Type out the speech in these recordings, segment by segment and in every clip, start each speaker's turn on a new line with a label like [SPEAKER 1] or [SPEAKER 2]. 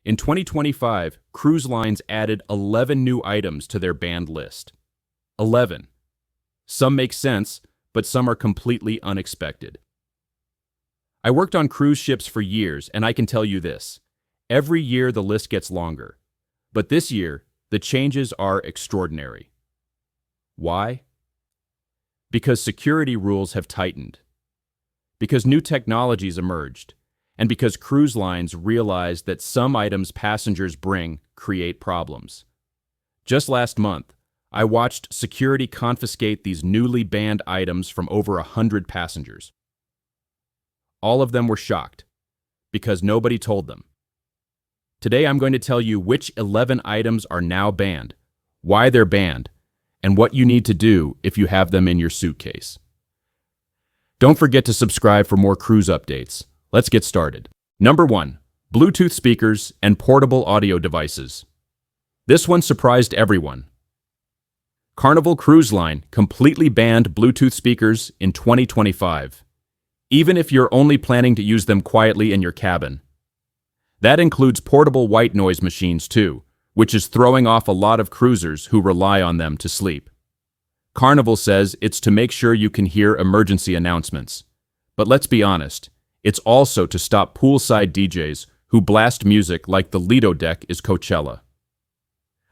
[SPEAKER 1] In 2025, cruise lines added 11 new items to their banned list. 11. Some make sense, but some are completely unexpected. I worked on cruise ships for years, and I can tell you this. Every year the list gets longer. But this year, the changes are extraordinary. Why? Because security rules have tightened. Because new technologies emerged. And because cruise lines realized that some items passengers bring create problems. Just last month, I watched security confiscate these newly banned items from over 100 passengers. All of them were shocked, because nobody told them. Today I'm going to tell you which 11 items are now banned, why they're banned, and what you need to do if you have them in your suitcase. Don't forget to subscribe for more cruise updates. Let's get started. Number 1. Bluetooth speakers and portable audio devices. This one surprised everyone. Carnival Cruise Line completely banned Bluetooth speakers in 2025, even if you're only planning to use them quietly in your cabin. That includes portable white noise machines too, which is throwing off a lot of cruisers who rely on them to sleep. Carnival says it's to make sure you can hear emergency announcements. But let's be honest, it's also to stop poolside DJs who blast music like the Lido deck is Coachella.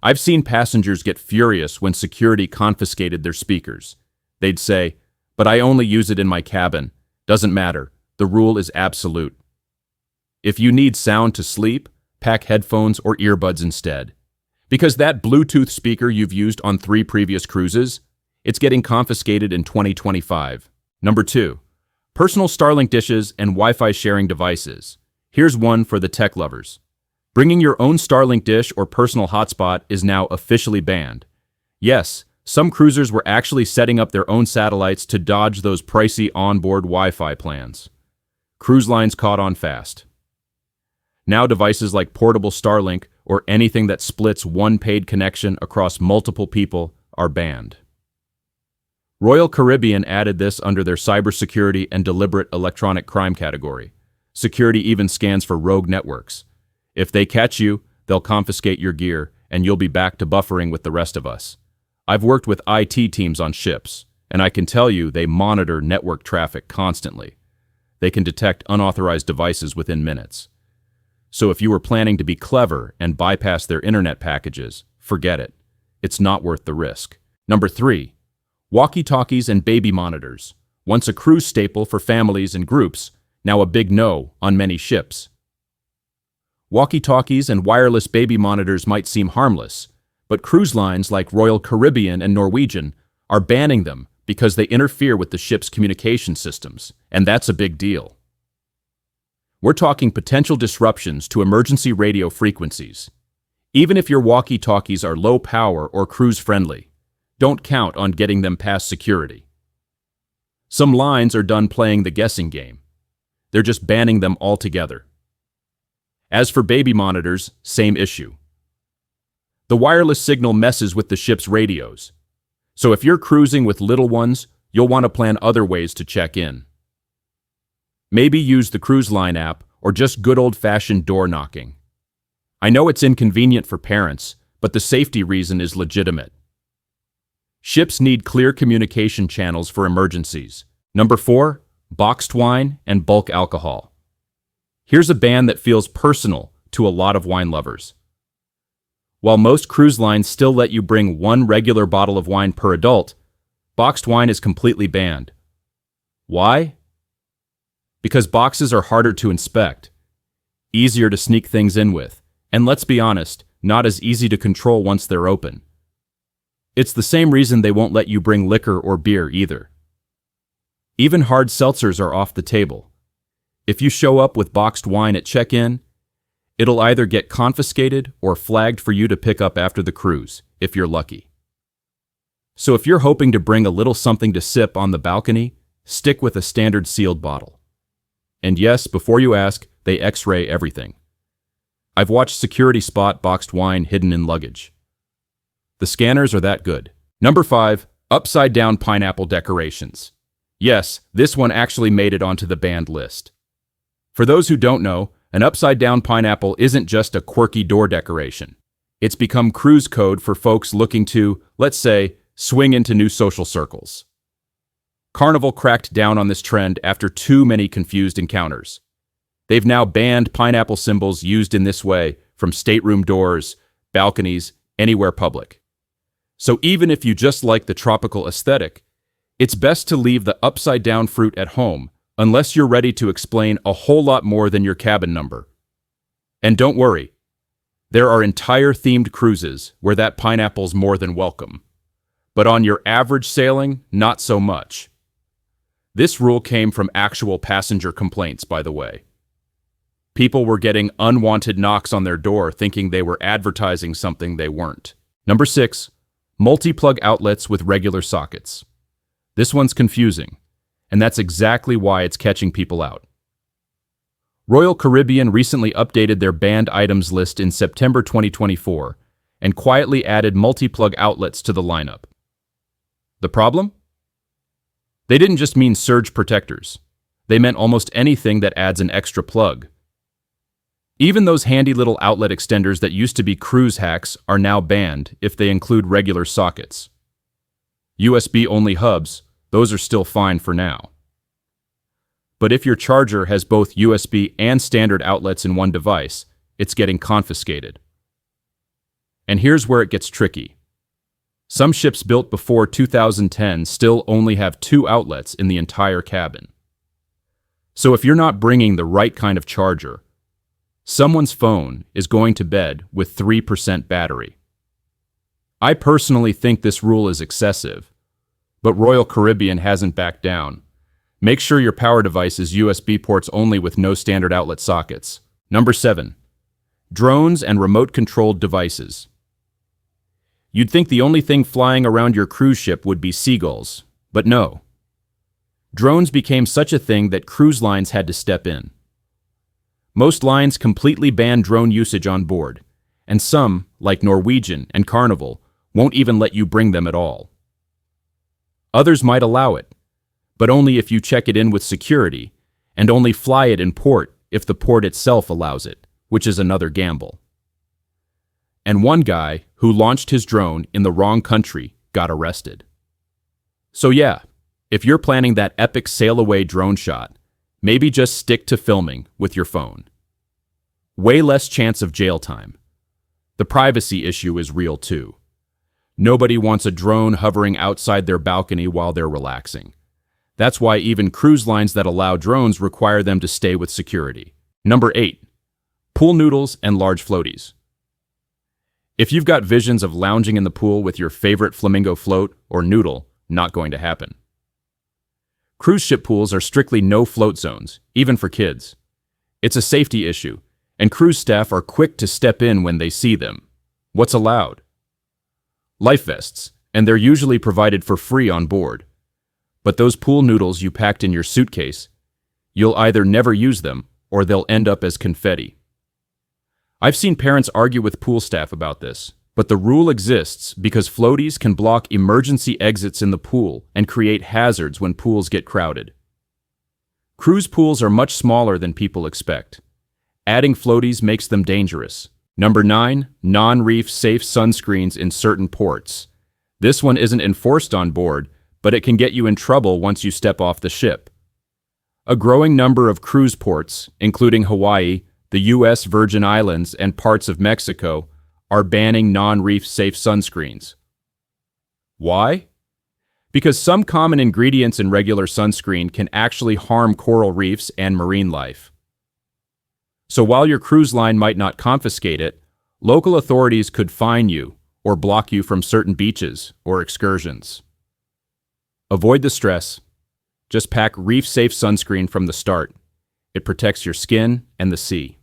[SPEAKER 1] I've seen passengers get furious when security confiscated their speakers. They'd say, "But I only use it in my cabin. Doesn't matter. The rule is absolute." If you need sound to sleep, pack headphones or earbuds instead. Because that Bluetooth speaker you've used on 3 previous cruises, it's getting confiscated in 2025. Number 2. Personal Starlink dishes and Wi-Fi sharing devices. Here's one for the tech lovers. Bringing your own Starlink dish or personal hotspot is now officially banned. Yes, some cruisers were actually setting up their own satellites to dodge those pricey onboard Wi-Fi plans. Cruise lines caught on fast. Now devices like portable Starlink or anything that splits one paid connection across multiple people are banned. Royal Caribbean added this under their cybersecurity and deliberate electronic crime category. Security even scans for rogue networks. If they catch you, they'll confiscate your gear, and you'll be back to buffering with the rest of us. I've worked with IT teams on ships, and I can tell you they monitor network traffic constantly. They can detect unauthorized devices within minutes. So if you were planning to be clever and bypass their internet packages, forget it. It's not worth the risk. Number 3. Walkie-talkies and baby monitors. Once a cruise staple for families and groups, now a big no on many ships. Walkie-talkies and wireless baby monitors might seem harmless, but cruise lines like Royal Caribbean and Norwegian are banning them because they interfere with the ship's communication systems, and that's a big deal. We're talking potential disruptions to emergency radio frequencies. Even if your walkie-talkies are low power or cruise-friendly, don't count on getting them past security. Some lines are done playing the guessing game. They're just banning them altogether. As for baby monitors, same issue. The wireless signal messes with the ship's radios. So if you're cruising with little ones, you'll want to plan other ways to check in. Maybe use the cruise line app or just good old-fashioned door knocking. I know it's inconvenient for parents, but the safety reason is legitimate. Ships need clear communication channels for emergencies. Number 4. Boxed wine and bulk alcohol. Here's a ban that feels personal to a lot of wine lovers. While most cruise lines still let you bring 1 regular bottle of wine per adult, boxed wine is completely banned. Why? Because boxes are harder to inspect, easier to sneak things in with, and let's be honest, not as easy to control once they're open. It's the same reason they won't let you bring liquor or beer either. Even hard seltzers are off the table. If you show up with boxed wine at check-in, it'll either get confiscated or flagged for you to pick up after the cruise, if you're lucky. So if you're hoping to bring a little something to sip on the balcony, stick with a standard sealed bottle. And yes, before you ask, they X-ray everything. I've watched security spot boxed wine hidden in luggage. The scanners are that good. Number 5. Upside-down pineapple decorations. Yes, this one actually made it onto the banned list. For those who don't know, An upside-down pineapple isn't just a quirky door decoration. It's become cruise code for folks looking to, let's say, swing into new social circles. Carnival cracked down on this trend after too many confused encounters. They've now banned pineapple symbols used in this way from stateroom doors, balconies, anywhere public. So even if you just like the tropical aesthetic, it's best to leave the upside-down fruit at home unless you're ready to explain a whole lot more than your cabin number. And don't worry, there are entire themed cruises where that pineapple's more than welcome. But on your average sailing, not so much. This rule came from actual passenger complaints, by the way. People were getting unwanted knocks on their door thinking they were advertising something they weren't. Number 6, multi-plug outlets with regular sockets. This one's confusing, and that's exactly why it's catching people out. Royal Caribbean recently updated their banned items list in September 2024 and quietly added multi-plug outlets to the lineup. The problem? They didn't just mean surge protectors. They meant almost anything that adds an extra plug. Even those handy little outlet extenders that used to be cruise hacks are now banned if they include regular sockets. USB-only hubs, those are still fine for now. But if your charger has both USB and standard outlets in one device, it's getting confiscated. And here's where it gets tricky. Some ships built before 2010 still only have 2 outlets in the entire cabin. So if you're not bringing the right kind of charger, someone's phone is going to bed with 3% battery. I personally think this rule is excessive, but Royal Caribbean hasn't backed down. Make sure your power device is USB ports only with no standard outlet sockets. Number 7, drones and remote-controlled devices. You'd think the only thing flying around your cruise ship would be seagulls, but no. Drones became such a thing that cruise lines had to step in. Most lines completely ban drone usage on board, and some, like Norwegian and Carnival, won't even let you bring them at all. Others might allow it, but only if you check it in with security, and only fly it in port if the port itself allows it, which is another gamble. And one guy who launched his drone in the wrong country got arrested. So yeah, if you're planning that epic sail-away drone shot, maybe just stick to filming with your phone. Way less chance of jail time. The privacy issue is real too. Nobody wants a drone hovering outside their balcony while they're relaxing. That's why even cruise lines that allow drones require them to stay with security. Number 8, pool noodles and large floaties. If you've got visions of lounging in the pool with your favorite flamingo float or noodle, not going to happen. Cruise ship pools are strictly no float zones, even for kids. It's a safety issue, and cruise staff are quick to step in when they see them. What's allowed? Life vests, and they're usually provided for free on board. But those pool noodles you packed in your suitcase, you'll either never use them or they'll end up as confetti. I've seen parents argue with pool staff about this, but the rule exists because floaties can block emergency exits in the pool and create hazards when pools get crowded. Cruise pools are much smaller than people expect. Adding floaties makes them dangerous. Number 9, non-reef safe sunscreens in certain ports. This one isn't enforced on board, but it can get you in trouble once you step off the ship. A growing number of cruise ports, including Hawaii, the U.S. Virgin Islands, and parts of Mexico, are banning non-reef safe sunscreens. Why? Because some common ingredients in regular sunscreen can actually harm coral reefs and marine life. So while your cruise line might not confiscate it, local authorities could fine you or block you from certain beaches or excursions. Avoid the stress. Just pack reef-safe sunscreen from the start. It protects your skin and the sea.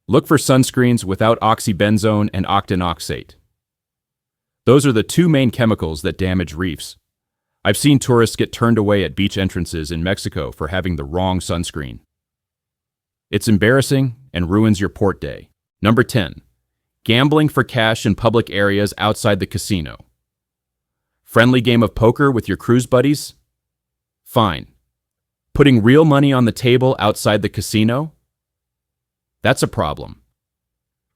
[SPEAKER 1] Look for sunscreens without oxybenzone and octinoxate. Those are the 2 main chemicals that damage reefs. I've seen tourists get turned away at beach entrances in Mexico for having the wrong sunscreen. It's embarrassing and ruins your port day. Number 10, gambling for cash in public areas outside the casino. Friendly game of poker with your cruise buddies? Fine. Putting real money on the table outside the casino? That's a problem.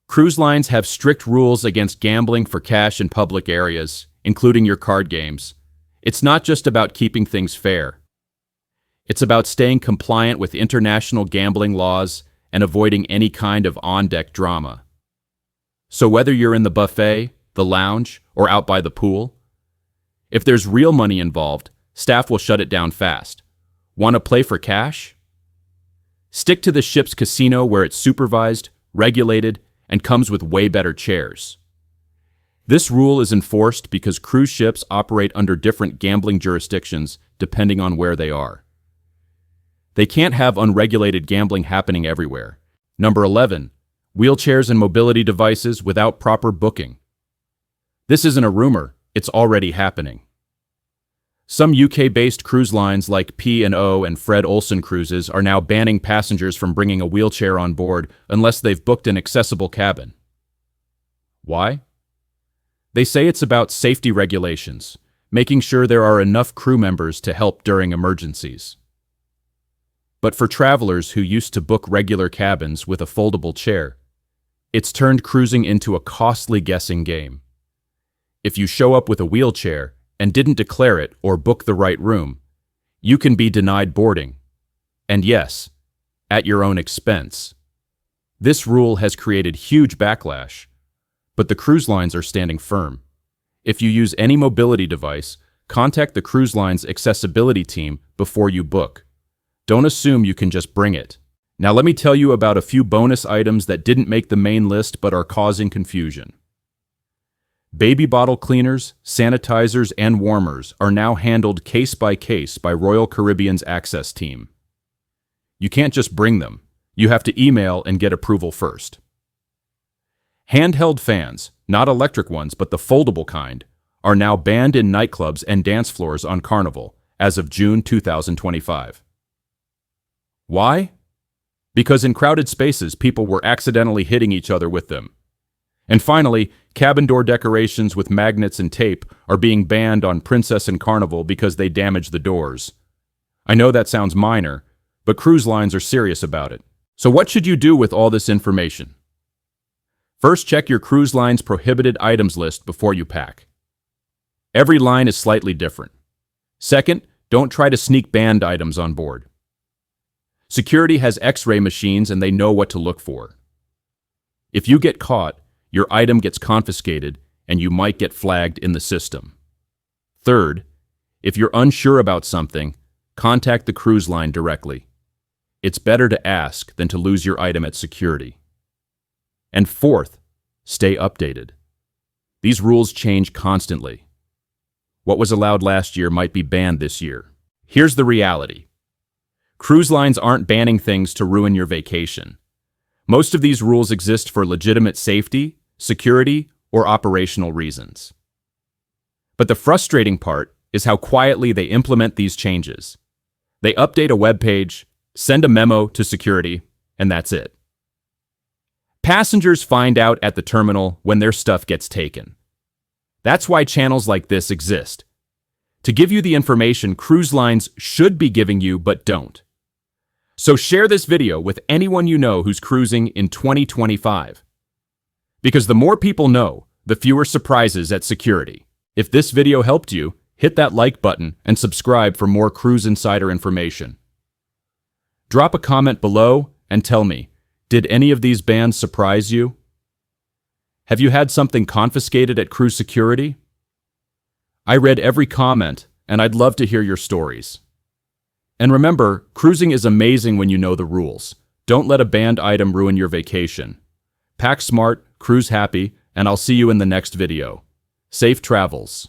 [SPEAKER 1] Cruise lines have strict rules against gambling for cash in public areas, including your card games. It's not just about keeping things fair. It's about staying compliant with international gambling laws and avoiding any kind of on-deck drama. So whether you're in the buffet, the lounge, or out by the pool, if there's real money involved, staff will shut it down fast. Want to play for cash? Stick to the ship's casino where it's supervised, regulated, and comes with way better chairs. This rule is enforced because cruise ships operate under different gambling jurisdictions depending on where they are. They can't have unregulated gambling happening everywhere. Number 11. Wheelchairs and mobility devices without proper booking. This isn't a rumor, it's already happening. Some UK-based cruise lines like P&O and Fred Olsen Cruises are now banning passengers from bringing a wheelchair on board unless they've booked an accessible cabin. Why? They say it's about safety regulations, making sure there are enough crew members to help during emergencies. But for travelers who used to book regular cabins with a foldable chair, it's turned cruising into a costly guessing game. If you show up with a wheelchair and didn't declare it or book the right room, you can be denied boarding. And yes, at your own expense. This rule has created huge backlash, but the cruise lines are standing firm. If you use any mobility device, contact the cruise line's accessibility team before you book. Don't assume you can just bring it. Now let me tell you about a few bonus items that didn't make the main list but are causing confusion. Baby bottle cleaners, sanitizers, and warmers are now handled case by case by Royal Caribbean's Access team. You can't just bring them. You have to email and get approval first. Handheld fans, not electric ones but the foldable kind, are now banned in nightclubs and dance floors on Carnival as of June 2025. Why? Because in crowded spaces, people were accidentally hitting each other with them. And finally, cabin door decorations with magnets and tape are being banned on Princess and Carnival because they damage the doors. I know that sounds minor, but cruise lines are serious about it. So what should you do with all this information? First, check your cruise line's prohibited items list before you pack. Every line is slightly different. Second, don't try to sneak banned items on board. Security has X-ray machines and they know what to look for. If you get caught, your item gets confiscated and you might get flagged in the system. Third, if you're unsure about something, contact the cruise line directly. It's better to ask than to lose your item at security. And fourth, stay updated. These rules change constantly. What was allowed last year might be banned this year. Here's the reality. Cruise lines aren't banning things to ruin your vacation. Most of these rules exist for legitimate safety, security, or operational reasons. But the frustrating part is how quietly they implement these changes. They update a web page, send a memo to security, and that's it. Passengers find out at the terminal when their stuff gets taken. That's why channels like this exist. To give you the information cruise lines should be giving you but don't. So share this video with anyone you know who's cruising in 2025. Because the more people know, the fewer surprises at security. If this video helped you, hit that like button and subscribe for more Cruise Insider information. Drop a comment below and tell me, did any of these bans surprise you? Have you had something confiscated at cruise security? I read every comment, and I'd love to hear your stories. And remember, cruising is amazing when you know the rules. Don't let a banned item ruin your vacation. Pack smart, cruise happy, and I'll see you in the next video. Safe travels.